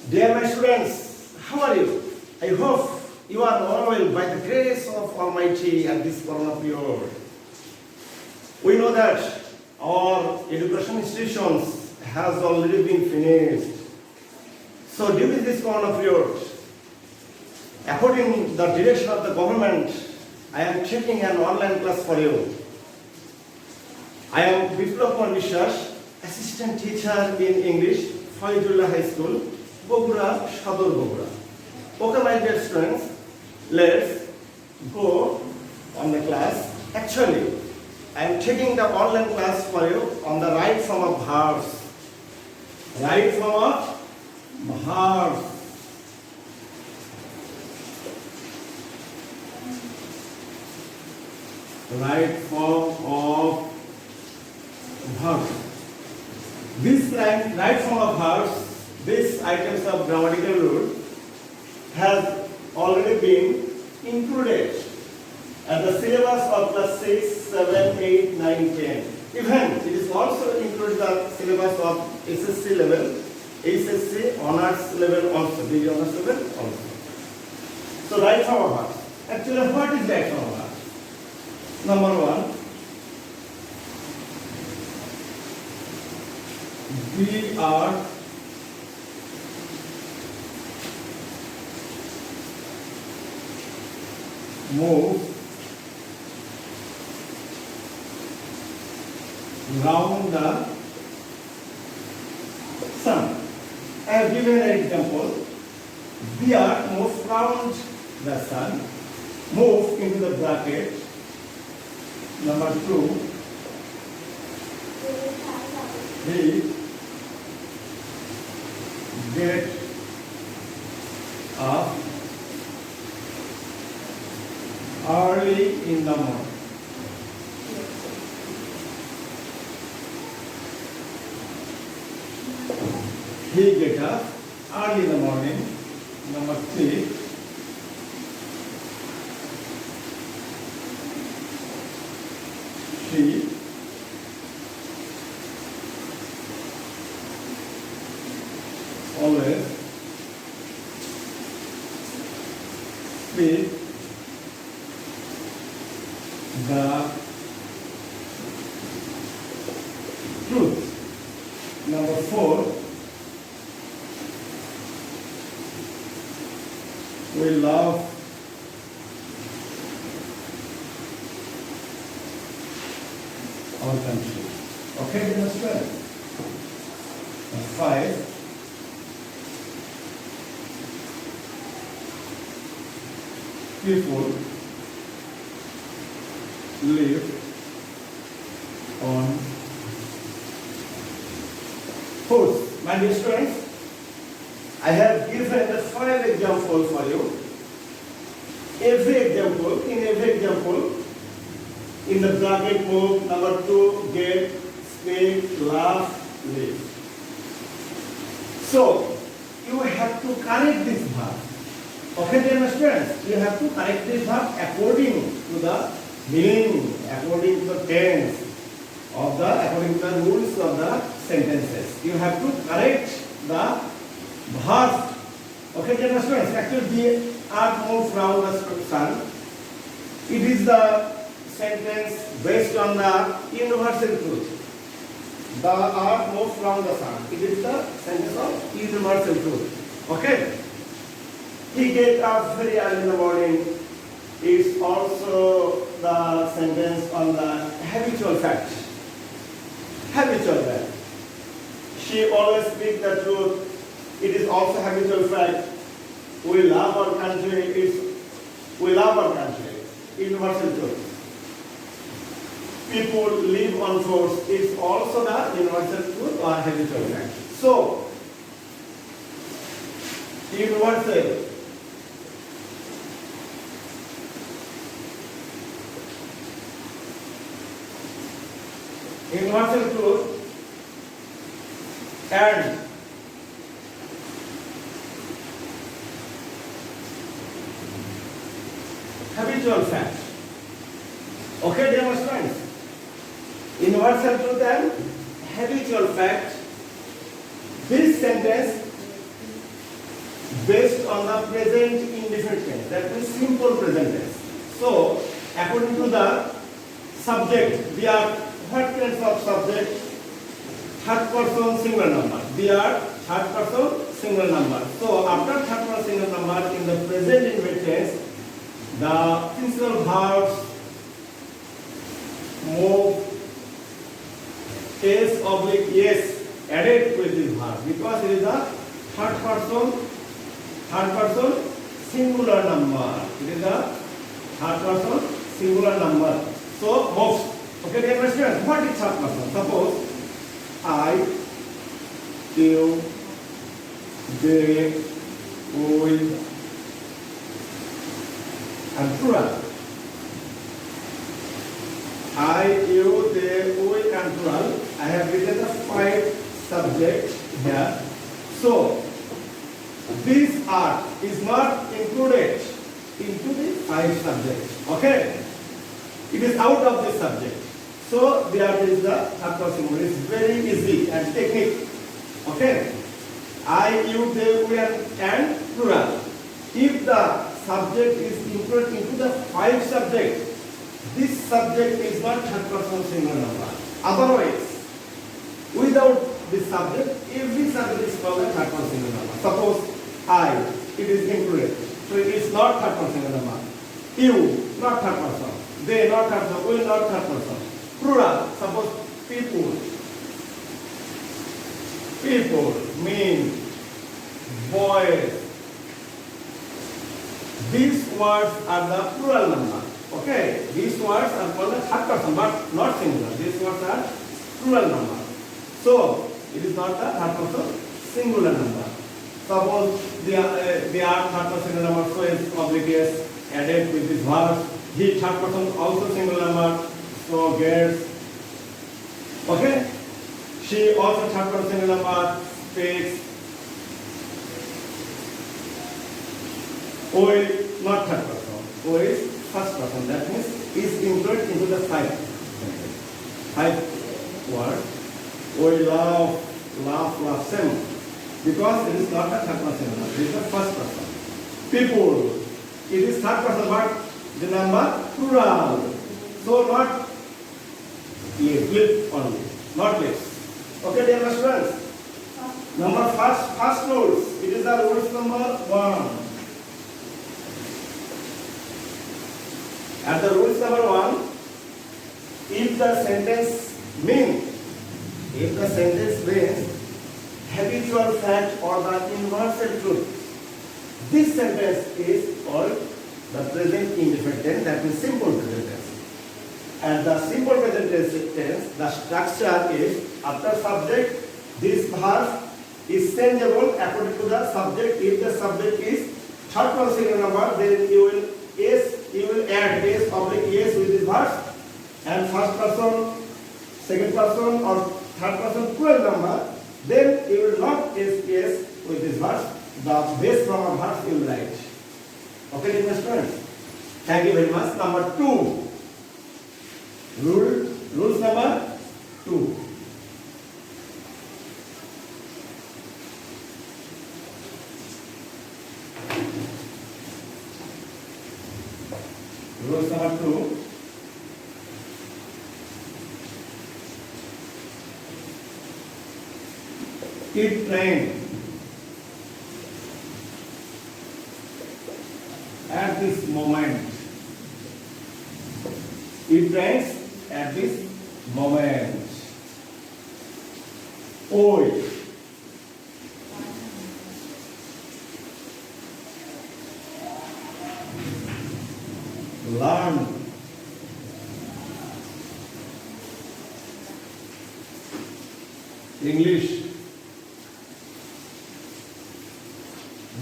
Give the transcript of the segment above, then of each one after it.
Dear my students, how are you? I hope you are all well by the grace of Almighty at this corona period. We know that our education institutions has already been finished. So during this corona period, according to the direction of the government, I am taking an online class for you. I am Biplab Kumar Vishwas, assistant teacher in English, Faidullah High School, Bogura, Shadur Bogura. Okay, my dear students, let's go on the class. Actually, I am taking the online class for you on the right form of verbs. Right form of verbs. Right form of verbs. This right form of verbs, these items of grammatical rule has already been included at the syllabus of class 6, 7, 8, 9, 10. Even it is also included the syllabus of SSC level, SSC honors level also, degree honors level also. So right form of verbs. Actually, what is right form of verbs? Number one, we are move round the sun. I have given an example. We are move round the sun. Move into the bracket. Number two. We get up early in the morning. He get up early in the morning. Number three. She always speak the truth. Number four, we love our country. Okay, that's right. Number five, people live on food. My dear students, I have given the 5 examples for you. Every example, in the bracket move, number 2, get, speak, laugh, live. So, you have to correct this verb. Okay, dear students, you have to correct this verb according to the meaning, according to the tense of the, according to the rules of the sentences. You have to correct the verb. Okay, dear students, actually the earth moves round the sun. It is the sentence based on the universal truth. The earth moves round the sun. It is the sentence of universal truth. Okay. He gets up very early in the morning is also the sentence on the habitual fact. Habitual fact. She always speaks the truth. It is also habitual fact. We love our country. We love our country. Universal truth. People live on force is also the universal truth or habitual fact. So, universal. Universal truth and habitual fact. Okay, dear friends. Universal truth and habitual fact. This sentence on the present indefinite tense. That means simple present tense. So, according to the subject, they are what kinds of subject? Third person singular number. They are third person singular number. So, after third person singular number in the present indefinite tense, the principal verbs move s oblique yes added with this verb because it is a third person singular number. It is a third person singular number. So moves. Okay, dear students, what is third person? Suppose I, you, they, we, and plural. I, you, they, we, and plural. I have written the 5 subjects here. So this art is not included into the 5 subjects. Okay? It is out of this subject. So there is the third person. It is very easy and technique. Okay? I, you, they, we, and plural. If the subject is included into the 5 subjects, this subject is not third person singular number. Otherwise, without this subject, every subject is called a third person singular number. Suppose I, it is included. So it is not third person singular number. You, not third person. They, not third person. We, not third person. Plural, suppose people. People mean boys. These words are the plural number. Okay, these words are called the third person, but not singular. These words are plural number. So it is not the third person singular number. Suppose they are third person singular number, so is oblique added with this verb. He third person also singular number, so gets. Okay, she also third person singular number, speaks. O is not third person. O is first person. That means is included into the 5 words. We love, same. Because it is not a third person. It is the first person. People. It is third person, but the number plural. So not lips only. Not lips. Okay, dear students. Number first rules. It is the rules number 1. At the rules number 1, if the sentence means habitual fact or the universal truth, this sentence is called the present indefinite tense, that means simple present tense. And the simple present tense, the structure is after subject, this verb is changeable according to the subject. If the subject is third person singular number, then you will add s oblique yes with this verb, and first person, second person, or third person plural number, then you will not s with this verb. The base form of verb you will write. Okay, dear students. Thank you very much. Number 2. Rules number 2. Rules number 2. It rained at this moment. It rains at this moment. Oi. Learn. English.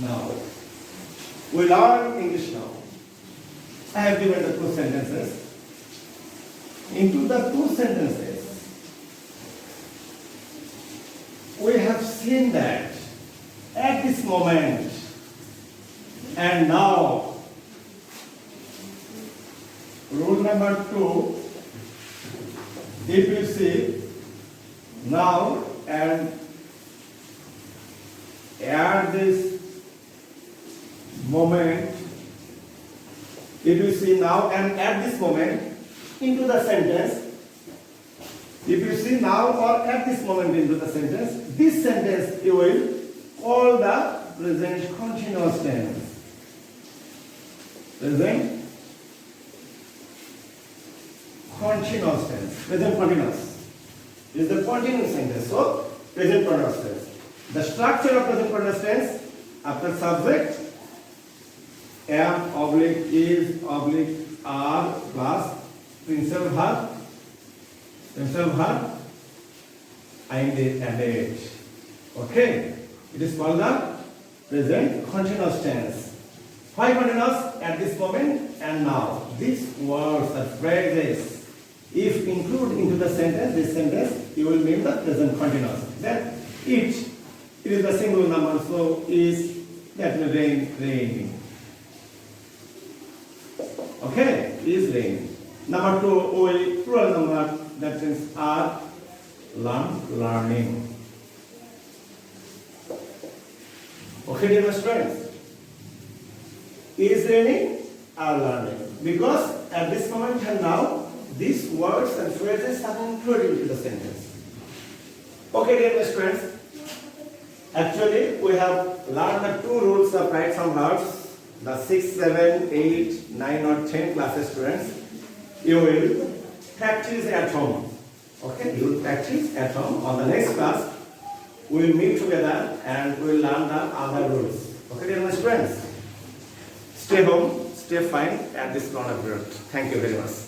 Now. We learn English now. I have given the 2 sentences. Into the 2 sentences, we have seen that at this moment and now. Rule number 2, if you see now and add this moment, if you see now and at this moment into the sentence, if you see now or at this moment into the sentence, this sentence you will call the present continuous tense. Present continuous tense. Present continuous is the continuous sentence. So present continuous tense. The structure of present continuous tense, after subject, am oblique is oblique are plus principal verb and it. Okay, it is called the present continuous tense. Why continuous? At this moment and now. These words or phrases, if included into the sentence, this sentence, you will mean the present continuous. Then it is the single number, so is, that will raining. Okay, is raining. Number 2, will plural number, that means are learning. Okay, dear students, is raining, are learning. Because at this moment and now, these words and phrases are included into the sentence. Okay, dear students, actually we have learned the 2 rules of right some verbs. The 6, 7, 8, 9 or 10 class students, you will practice at home. Okay, you will practice at home. On the next class, we will meet together and we will learn the other rules. Okay, dear students, stay home, stay fine at this corner period. Thank you very much.